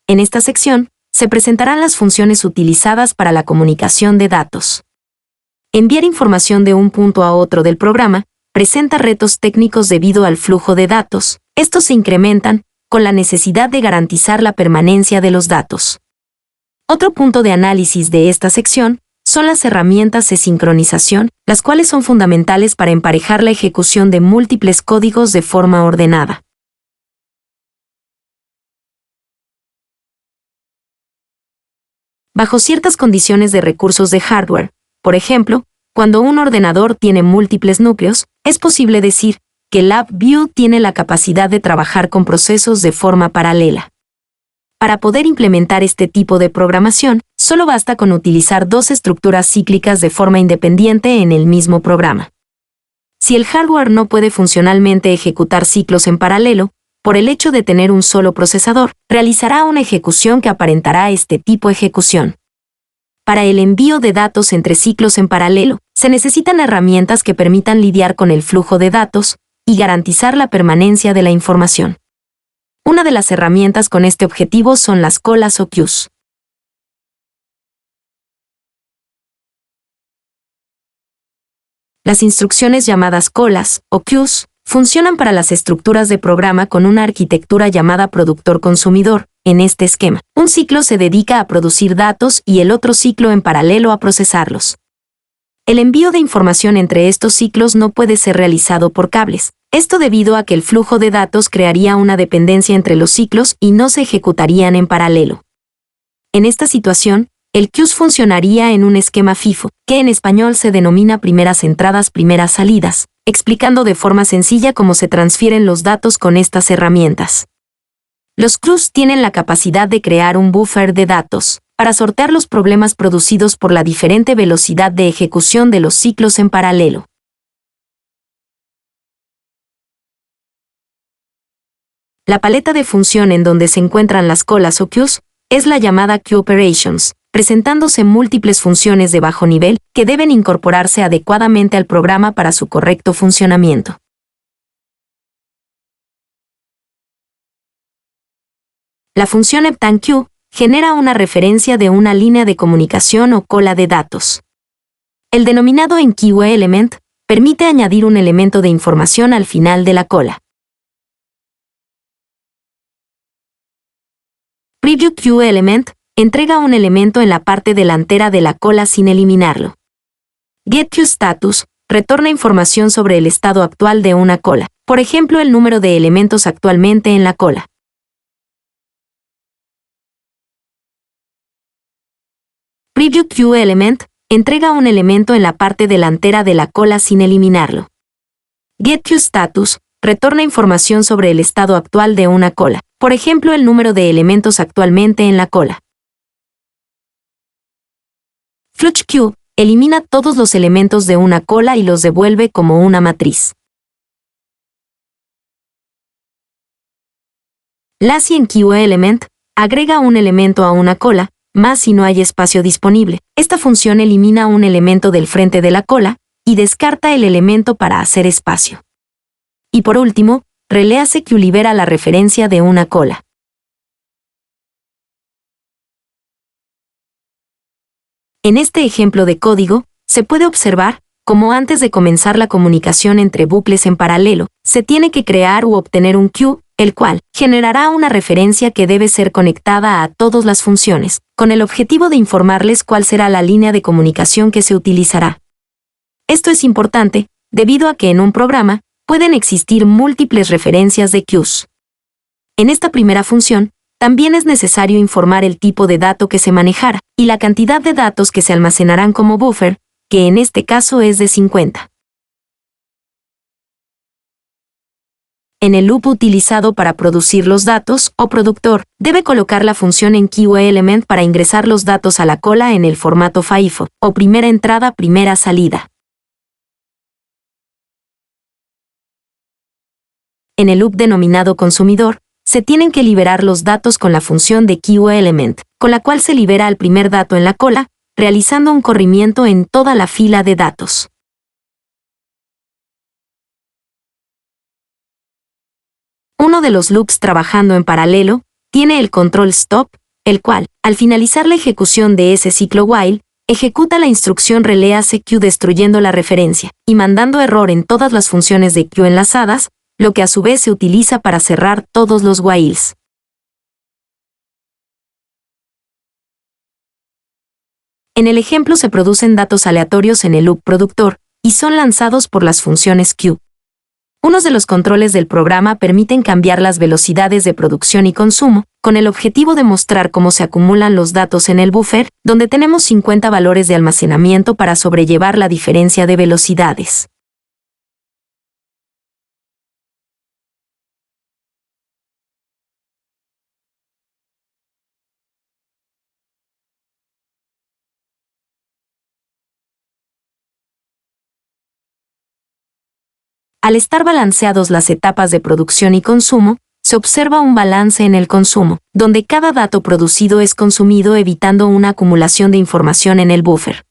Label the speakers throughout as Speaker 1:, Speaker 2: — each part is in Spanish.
Speaker 1: En esta sección, se presentarán las funciones utilizadas para la comunicación de datos. Enviar información de un punto a otro del programa presenta retos técnicos debido al flujo de datos. Estos se incrementan con la necesidad de garantizar la permanencia de los datos. Otro punto de análisis de esta sección son las herramientas de sincronización, las cuales son fundamentales para emparejar la ejecución de múltiples códigos de forma ordenada. Bajo ciertas condiciones de recursos de hardware, por ejemplo, cuando un ordenador tiene múltiples núcleos, es posible decir que LabVIEW tiene la capacidad de trabajar con procesos de forma paralela. Para poder implementar este tipo de programación, solo basta con utilizar dos estructuras cíclicas de forma independiente en el mismo programa. Si el hardware no puede funcionalmente ejecutar ciclos en paralelo, por el hecho de tener un solo procesador, realizará una ejecución que aparentará este tipo de ejecución. Para el envío de datos entre ciclos en paralelo, se necesitan herramientas que permitan lidiar con el flujo de datos y garantizar la permanencia de la información. Una de las herramientas con este objetivo son las colas o queues. Las instrucciones llamadas colas o queues funcionan para las estructuras de programa con una arquitectura llamada productor-consumidor. En este esquema, un ciclo se dedica a producir datos y el otro ciclo en paralelo a procesarlos. El envío de información entre estos ciclos no puede ser realizado por cables. Esto debido a que el flujo de datos crearía una dependencia entre los ciclos y no se ejecutarían en paralelo. En esta situación, el queues funcionaría en un esquema FIFO, que en español se denomina primeras entradas, primeras salidas, explicando de forma sencilla cómo se transfieren los datos con estas herramientas. Los queues tienen la capacidad de crear un buffer de datos, para sortear los problemas producidos por la diferente velocidad de ejecución de los ciclos en paralelo. La paleta de función en donde se encuentran las colas o queues es la llamada queue operations, presentándose múltiples funciones de bajo nivel que deben incorporarse adecuadamente al programa para su correcto funcionamiento. La función EPTANQUEue genera una referencia de una línea de comunicación o cola de datos. El denominado enQElement permite añadir un elemento de información al final de la cola. PreviewQElement entrega un elemento en la parte delantera de la cola sin eliminarlo. GetQStatus retorna información sobre el estado actual de una cola, por ejemplo el número de elementos actualmente en la cola. PreviewQElement entrega un elemento en la parte delantera de la cola sin eliminarlo. GetQStatus retorna información sobre el estado actual de una cola, por ejemplo el número de elementos actualmente en la cola. FlushQueue elimina todos los elementos de una cola y los devuelve como una matriz. LazyEnQElement agrega un elemento a una cola, más si no hay espacio disponible. Esta función elimina un elemento del frente de la cola y descarta el elemento para hacer espacio. Y por último, ReleaseQueue libera la referencia de una cola. En este ejemplo de código, se puede observar cómo antes de comenzar la comunicación entre bucles en paralelo, se tiene que crear u obtener un queue, el cual generará una referencia que debe ser conectada a todas las funciones, con el objetivo de informarles cuál será la línea de comunicación que se utilizará. Esto es importante, debido a que en un programa pueden existir múltiples referencias de queues. En esta primera función, también es necesario informar el tipo de dato que se manejará y la cantidad de datos que se almacenarán como buffer, que en este caso es de 50. En el loop utilizado para producir los datos, o productor, debe colocar la función enQElement para ingresar los datos a la cola en el formato FIFO, o primera entrada, primera salida. En el loop denominado consumidor, se tienen que liberar los datos con la función de QElement, con la cual se libera el primer dato en la cola, realizando un corrimiento en toda la fila de datos. Uno de los loops trabajando en paralelo tiene el control stop, el cual, al finalizar la ejecución de ese ciclo while, ejecuta la instrucción reléase Q destruyendo la referencia y mandando error en todas las funciones de Q enlazadas, lo que a su vez se utiliza para cerrar todos los whiles. En el ejemplo se producen datos aleatorios en el loop productor y son lanzados por las funciones Q. Unos de los controles del programa permiten cambiar las velocidades de producción y consumo, con el objetivo de mostrar cómo se acumulan los datos en el buffer, donde tenemos 50 valores de almacenamiento para sobrellevar la diferencia de velocidades. Al estar balanceados las etapas de producción y consumo, se observa un balance en el consumo, donde cada dato producido es consumido evitando una acumulación de información en el buffer.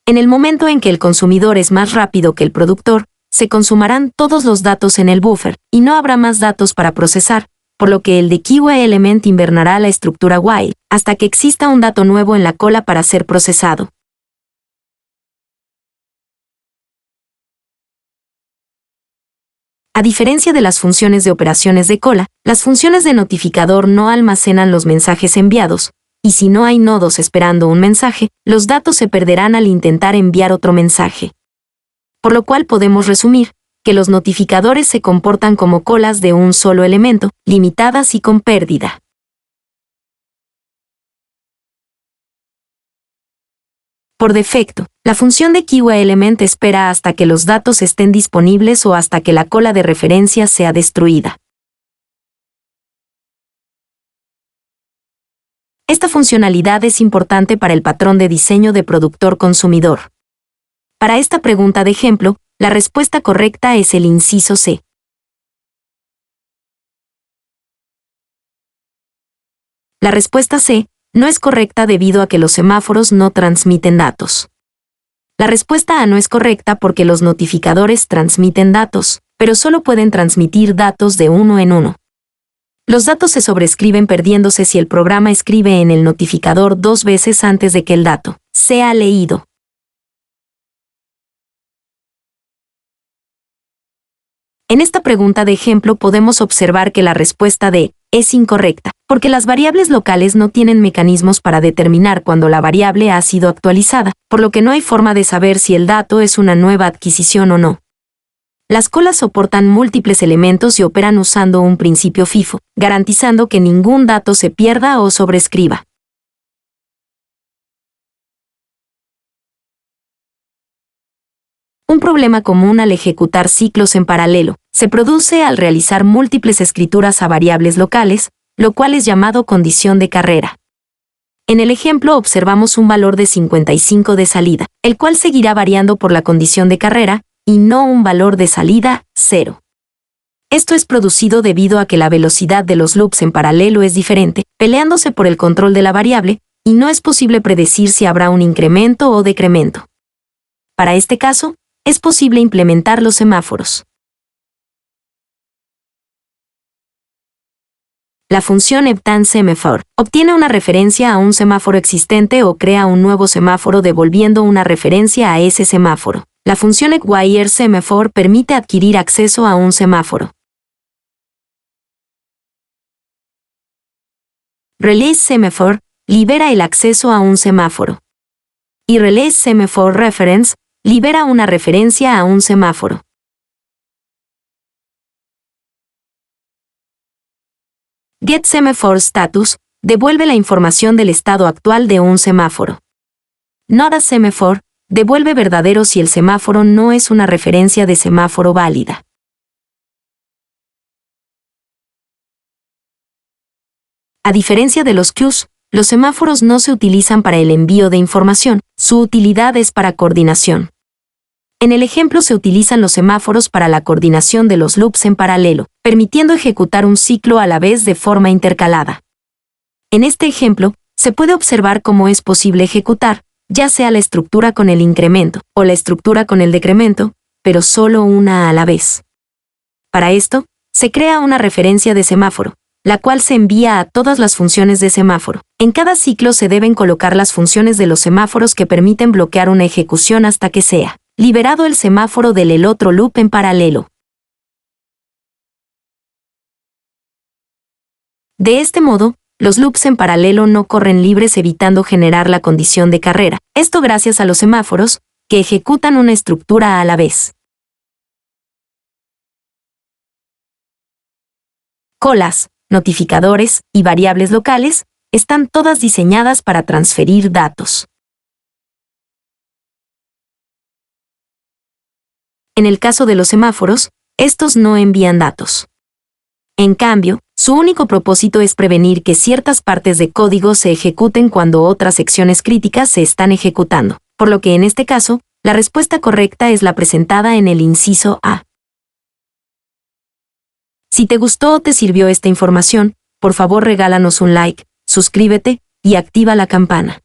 Speaker 1: En el momento en que el consumidor es más rápido que el productor, se consumirán todos los datos en el buffer, y no habrá más datos para procesar, por lo que el de QA-element invernará la estructura while, hasta que exista un dato nuevo en la cola para ser procesado. A diferencia de las funciones de operaciones de cola, las funciones de notificador no almacenan los mensajes enviados, y si no hay nodos esperando un mensaje, los datos se perderán al intentar enviar otro mensaje. Por lo cual podemos resumir que los notificadores se comportan como colas de un solo elemento, limitadas y con pérdida. Por defecto, la función de QA-element espera hasta que los datos estén disponibles o hasta que la cola de referencia sea destruida. Esta funcionalidad es importante para el patrón de diseño de productor-consumidor. Para esta pregunta de ejemplo, la respuesta correcta es el inciso C. La respuesta C no es correcta debido a que los semáforos no transmiten datos. La respuesta A no es correcta porque los notificadores transmiten datos, pero solo pueden transmitir datos de uno en uno. Los datos se sobrescriben perdiéndose si el programa escribe en el notificador 2 veces antes de que el dato sea leído. En esta pregunta de ejemplo podemos observar que la respuesta D es incorrecta, porque las variables locales no tienen mecanismos para determinar cuándo la variable ha sido actualizada, por lo que no hay forma de saber si el dato es una nueva adquisición o no. Las colas soportan múltiples elementos y operan usando un principio FIFO, garantizando que ningún dato se pierda o sobrescriba. Un problema común al ejecutar ciclos en paralelo se produce al realizar múltiples escrituras a variables locales, lo cual es llamado condición de carrera. En el ejemplo observamos un valor de 55 de salida, el cual seguirá variando por la condición de carrera, y no un valor de salida, 0. Esto es producido debido a que la velocidad de los loops en paralelo es diferente, peleándose por el control de la variable, y no es posible predecir si habrá un incremento o decremento. Para este caso, es posible implementar los semáforos. La función EBTAN-Semaphore obtiene una referencia a un semáforo existente o crea un nuevo semáforo devolviendo una referencia a ese semáforo. La función EQUIRE-Semaphore permite adquirir acceso a un semáforo. Release-Semaphore libera el acceso a un semáforo. Y Release-Semaphore-Reference libera una referencia a un semáforo. GetSemaphore-Status devuelve la información del estado actual de un semáforo. NodaSemaphore devuelve verdadero si el semáforo no es una referencia de semáforo válida. A diferencia de los queues, los semáforos no se utilizan para el envío de información, su utilidad es para coordinación. En el ejemplo se utilizan los semáforos para la coordinación de los loops en paralelo, permitiendo ejecutar un ciclo a la vez de forma intercalada. En este ejemplo, se puede observar cómo es posible ejecutar, ya sea la estructura con el incremento o la estructura con el decremento, pero solo una a la vez. Para esto, se crea una referencia de semáforo, la cual se envía a todas las funciones de semáforo. En cada ciclo se deben colocar las funciones de los semáforos que permiten bloquear una ejecución hasta que sea liberado el semáforo del otro loop en paralelo. De este modo, los loops en paralelo no corren libres, evitando generar la condición de carrera. Esto gracias a los semáforos, que ejecutan una estructura a la vez. Colas, notificadores y variables locales están todas diseñadas para transferir datos. En el caso de los semáforos, estos no envían datos. En cambio, su único propósito es prevenir que ciertas partes de código se ejecuten cuando otras secciones críticas se están ejecutando, por lo que en este caso, la respuesta correcta es la presentada en el inciso A. Si te gustó o te sirvió esta información, por favor regálanos un like, suscríbete y activa la campana.